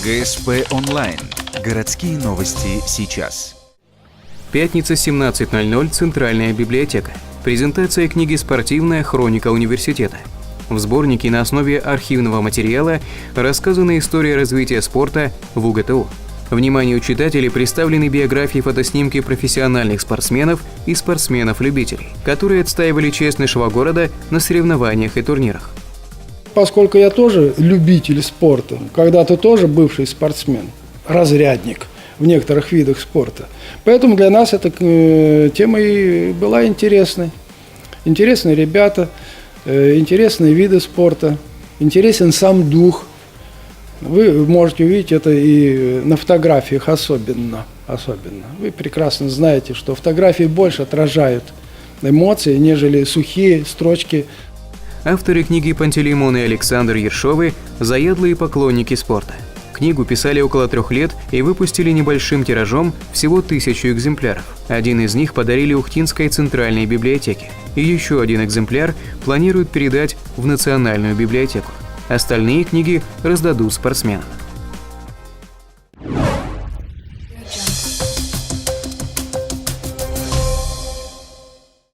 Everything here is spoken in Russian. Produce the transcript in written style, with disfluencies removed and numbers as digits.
ГСП онлайн. Городские новости сейчас. Пятница, 17:00, Центральная библиотека. Презентация книги «Спортивная хроника университета». В сборнике на основе архивного материала рассказана история развития спорта в УГТУ. Вниманию читателей представлены биографии и фотоснимки профессиональных спортсменов и спортсменов-любителей, которые отстаивали честь нашего города на соревнованиях и турнирах. Поскольку я тоже любитель спорта, когда-то тоже бывший спортсмен, разрядник в некоторых видах спорта, поэтому для нас эта тема и была интересной. Интересные ребята, интересные виды спорта, интересен сам дух. Вы можете увидеть это и на фотографиях особенно. Вы прекрасно знаете, что фотографии больше отражают эмоции, нежели сухие строчки. Авторы книги Пантелеймон и Александр Ершовы – заядлые поклонники спорта. Книгу писали около 3 лет и выпустили небольшим тиражом, всего 1000 экземпляров. Один из них подарили Ухтинской центральной библиотеке. И еще один экземпляр планируют передать в Национальную библиотеку. Остальные книги раздадут спортсменам.